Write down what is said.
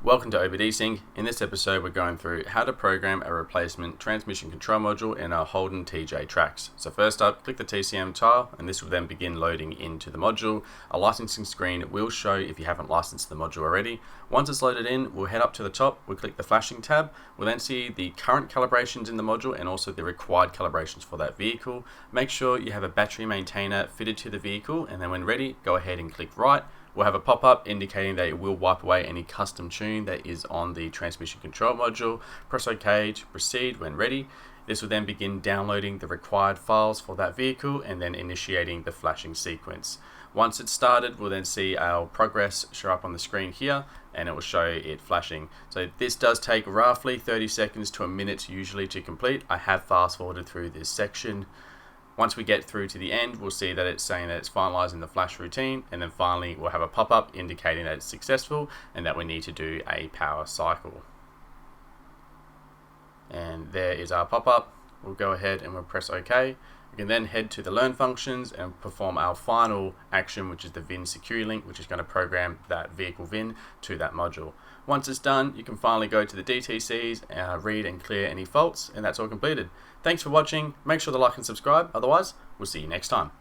Welcome to OBDsync. In this episode we're going through how to program a replacement transmission control module in our Holden TJ Trax. So first up, click the TCM tile and this will then begin loading into the module. A licensing screen will show if you haven't licensed the module already. Once it's loaded in, we'll head up to the top, we'll click the flashing tab, we'll then see the current calibrations in the module and also the required calibrations for that vehicle. Make sure you have a battery maintainer fitted to the vehicle, and then when ready, go ahead and click right. We'll have a pop-up indicating that it will wipe away any custom tune that is on the transmission control module. Press OK to proceed when ready. This will then begin downloading the required files for that vehicle and then initiating the flashing sequence. Once it's started, we'll then see our progress show up on the screen here and it will show it flashing. So this does take roughly 30 seconds to a minute usually to complete. I have fast forwarded through this section. Once we get through to the end, we'll see that it's saying that it's finalizing the flash routine, and then finally we'll have a pop-up indicating that it's successful and that we need to do a power cycle. And there is our pop-up. We'll go ahead and we'll press OK. We can then head to the learn functions and perform our final action, which is the VIN security link, which is going to program that vehicle VIN to that module. Once it's done, you can finally go to the DTCs, read and clear any faults, and that's all completed. Thanks for watching. Make sure to like and subscribe. Otherwise, we'll see you next time.